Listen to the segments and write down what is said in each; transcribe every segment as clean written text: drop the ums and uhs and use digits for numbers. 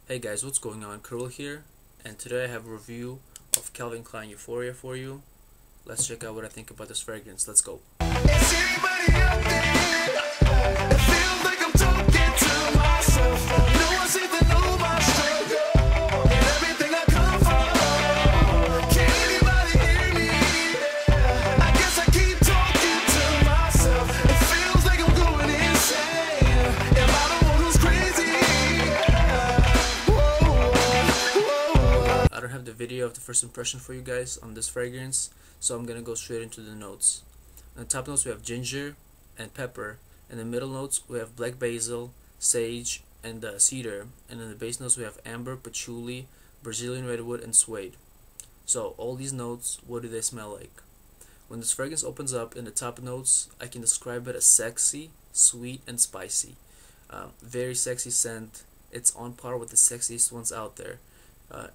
Hey guys, what's going on? Kirill here, and today I have a review of Calvin Klein Euphoria for you. Let's check out what I think about this fragrance. Let's go. Is anybody out there? It feels like I'm talking to myself. No one seems to know my struggle and everything I come from. Can anybody hear me? I guess I keep talking to myself. It feels like I'm going insane. Am I the one who's crazy? I don't have the video of the first impression for you guys on this fragrance, so I'm gonna go straight into the notes. On the top notes we have ginger and pepper. In the middle notes we have black basil, sage, and cedar. And in the base notes we have amber, patchouli, Brazilian redwood, and suede. So all these notes, what do they smell like? When this fragrance opens up in the top notes, I can describe it as sexy, sweet, and spicy. Very sexy scent. It's on par with the sexiest ones out there.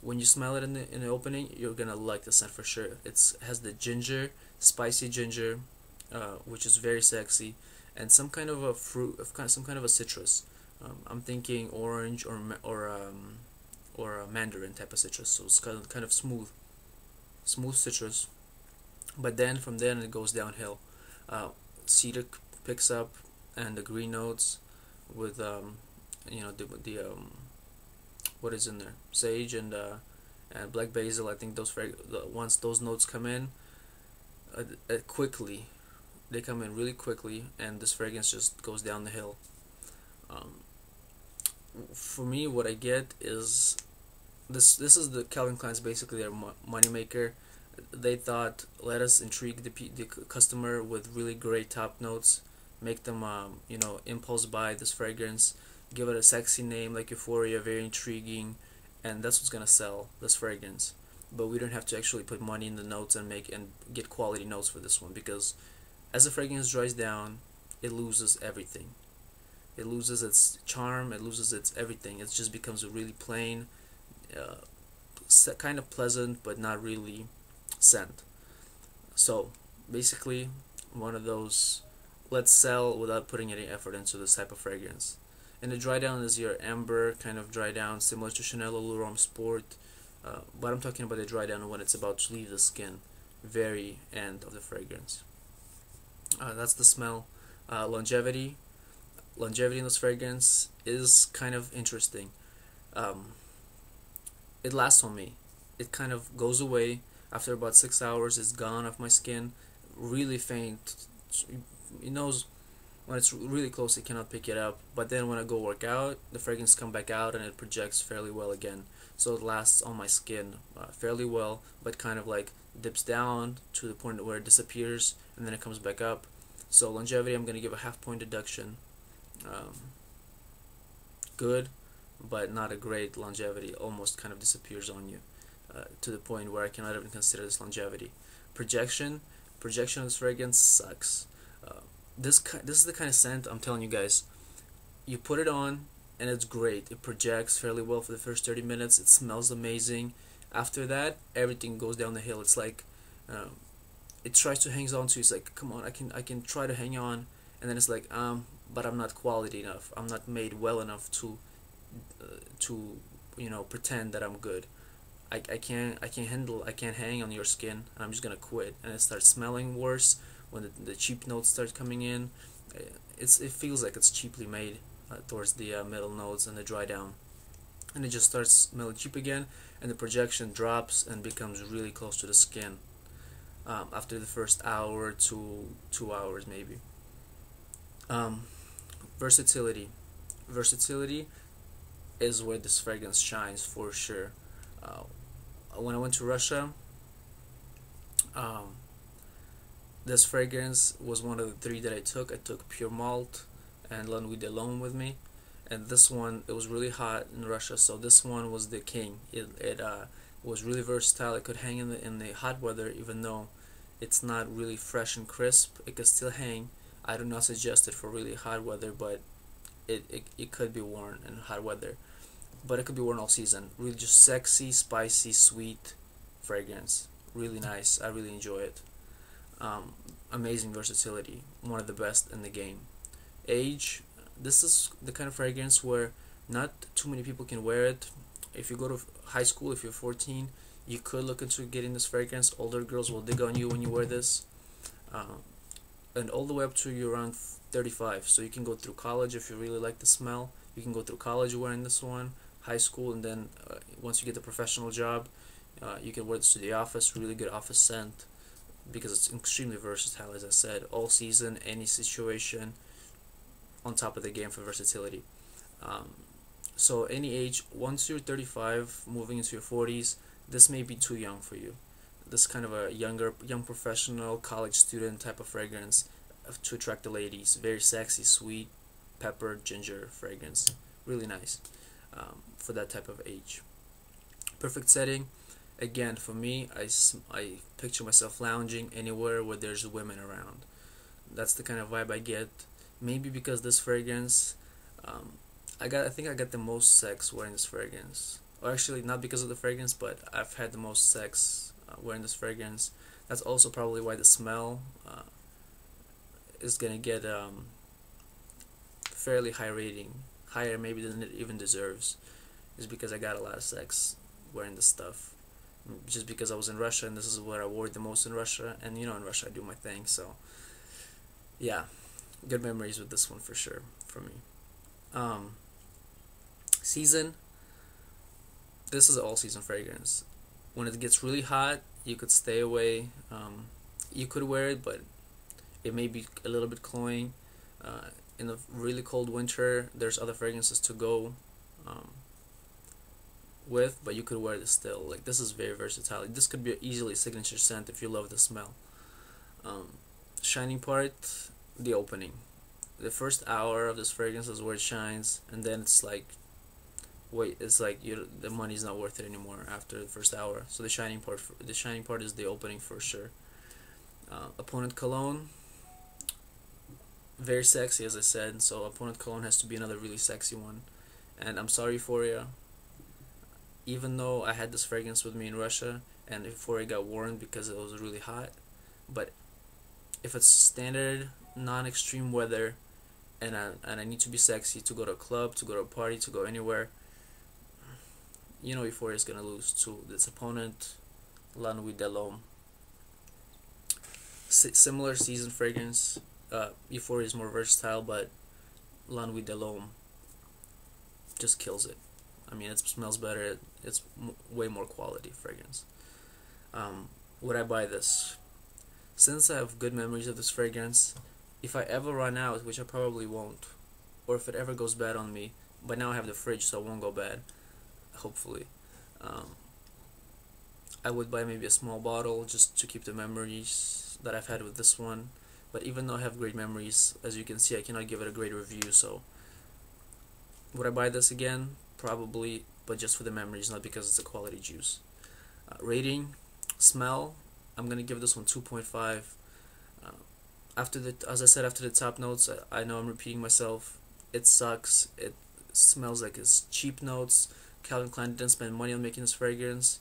When you smell it in the opening, you're gonna like the scent for sure. It has the ginger, spicy ginger, which is very sexy, and some kind of a fruit, some kind of a citrus. I'm thinking orange or a mandarin type of citrus. So it's kind of smooth citrus. But then from then it goes downhill. Cedar picks up, and the green notes with what is in there, sage and black basil. I think once those notes come in quickly, they come in really quickly, and this fragrance just goes down the hill. For me, what I get is this is the Calvin Klein's basically their money maker. They thought, let us intrigue the customer with really great top notes, make them impulse buy this fragrance, give it a sexy name like Euphoria, very intriguing, and that's what's gonna sell this fragrance. But we don't have to actually put money in the notes and get quality notes for this one, because as the fragrance dries down, it loses everything. It loses its charm, it loses its everything. It just becomes a really plain, kind of pleasant but not really scent. So basically, one of those, let's sell without putting any effort into this type of fragrance. And the dry down is your amber kind of dry down, similar to Chanel Eau Rome Sport, but I'm talking about the dry down when it's about to leave the skin, very end of the fragrance. That's the smell. Longevity in this fragrance is kind of interesting. It lasts on me. It kind of goes away after about 6 hours. It's gone off my skin, really faint. It knows when it's really close, it cannot pick it up. But then when I go work out, the fragrance come back out and it projects fairly well again. So it lasts on my skin fairly well, but kind of like dips down to the point where it disappears and then it comes back up. So longevity, I'm gonna give a half-point deduction. Good, but not a great longevity. Almost kind of disappears on you to the point where I cannot even consider this longevity. Projection of this fragrance sucks. This is the kind of scent I'm telling you guys. You put it on and it's great. It projects fairly well for the first 30 minutes. It smells amazing. After that, everything goes down the hill. It's like it tries to hang on to you. It's like, come on, I can try to hang on, and then it's like, but I'm not quality enough. I'm not made well enough to pretend that I'm good. I can't hang on your skin, and I'm just gonna quit. And it starts smelling worse when the cheap notes start coming in. It feels like it's cheaply made towards the middle notes and the dry down, and it just starts smelling cheap again, and the projection drops and becomes really close to the skin after the first hour to 2 hours maybe. Versatility is where this fragrance shines for sure. When I went to Russia, this fragrance was one of the 3 that I took. I took Pure Malt and La Nuit de l'Homme with me, and this one, it was really hot in Russia, so this one was the king. It was really versatile. It could hang in the hot weather, even though it's not really fresh and crisp. It could still hang. I do not suggest it for really hot weather, but it could be worn in hot weather. But it could be worn all season. Really just sexy, spicy, sweet fragrance. Really nice. I really enjoy it. Amazing versatility. One of the best in the game. Age. This is the kind of fragrance where Not too many people can wear it. If you go to high school, if you're 14, you could look into getting this fragrance. Older girls will dig on you when you wear this. And all the way up to you around 35. So you can go through college if you really like the smell. You can go through college wearing this one, high school, and then once you get the professional job, you can wear this to the office. Really good office scent because it's extremely versatile, as I said. All season, any situation, on top of the game for versatility. So any age, once you're 35, moving into your 40s, this may be too young for you. This kind of a young professional, college student type of fragrance to attract the ladies. Very sexy, sweet, pepper, ginger fragrance. Really nice for that type of age. Perfect setting. Again, for me, I picture myself lounging anywhere where there's women around. That's the kind of vibe I get. Maybe because this fragrance, I think I got the most sex wearing this fragrance. Or actually, not because of the fragrance, but I've had the most sex wearing this fragrance. That's also probably why the smell is gonna get fairly high rating, higher maybe than it even deserves, is because I got a lot of sex wearing this stuff. Just because I was in Russia and this is what I wore the most in Russia, and you know, in Russia I do my thing, so yeah, good memories with this one for sure for me. Season. This is an all-season fragrance. When it gets really hot, you could stay away. You could wear it, but it may be a little bit cloying. In a really cold winter, there's other fragrances to go with, but you could wear this still. Like, this is very versatile. This could be easily a signature scent if you love the smell. Shining part, the opening. The first hour of this fragrance is where it shines, and then it's like, wait, it's like the money's not worth it anymore after the first hour. So the shining part is the opening for sure. Opponent cologne, very sexy, as I said. So opponent cologne has to be another really sexy one. And I'm sorry, Euphoria. Even though I had this fragrance with me in Russia, and Euphoria got warned because it was really hot, but if it's standard, non-extreme weather, and I need to be sexy to go to a club, to go to a party, to go anywhere, you know Euphoria is gonna lose to its opponent, La Nuit de l'Homme. Similar season fragrance. Euphoria is more versatile, but La Nuit de l'Homme just kills it. I mean, it smells better. It's way more quality fragrance. Would I buy this? Since I have good memories of this fragrance, if I ever run out, which I probably won't, or if it ever goes bad on me, but now I have the fridge, so it won't go bad, hopefully, I would buy maybe a small bottle just to keep the memories that I've had with this one. But even though I have great memories, as you can see, I cannot give it a great review, so would I buy this again? Probably, but just for the memories, not because it's a quality juice. Rating, smell, I'm gonna give this one 2.5. As I said, after the top notes, I know I'm repeating myself. It sucks. It smells like it's cheap notes. Calvin Klein didn't spend money on making this fragrance,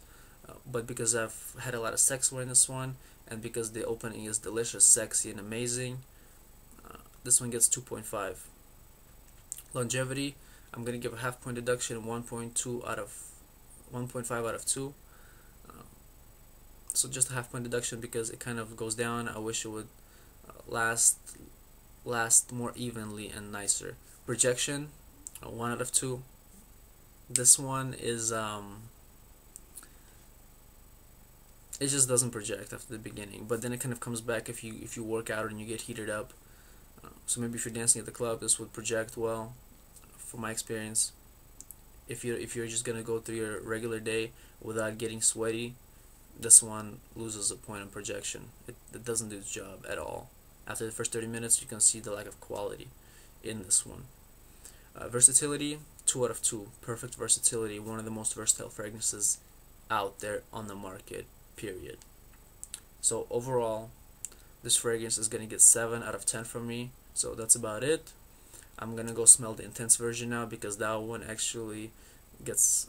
but because I've had a lot of sex wearing this one, and because the opening is delicious, sexy, and amazing, this one gets 2.5. Longevity, I'm gonna give a half point deduction, 1.5 out of 2. So just a half point deduction because it kind of goes down. I wish it would last more evenly and nicer. Projection, 1 out of 2. This one is it just doesn't project after the beginning, but then it kind of comes back if you work out and you get heated up. So maybe if you're dancing at the club, this would project well, from my experience. If you're just gonna go through your regular day without getting sweaty, this one loses a point on projection. It doesn't do its job at all. After the first 30 minutes, you can see the lack of quality in this one. Versatility, 2 out of 2. Perfect versatility. One of the most versatile fragrances out there on the market, period. So overall, this fragrance is going to get 7 out of 10 from me. So that's about it. I'm going to go smell the intense version now because that one actually gets,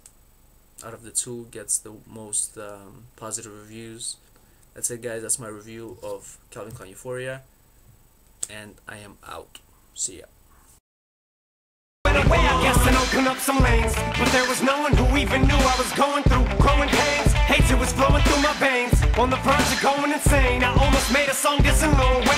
out of the two, gets the most positive reviews. That's it, guys. That's my review of Calvin Klein Euphoria, and I am out. See ya. and open up some lanes. But there was no one who even knew I was going through growing pains. Hatred was flowing through my veins. On the verge of going insane, I almost made a song dissing Lil Wayne.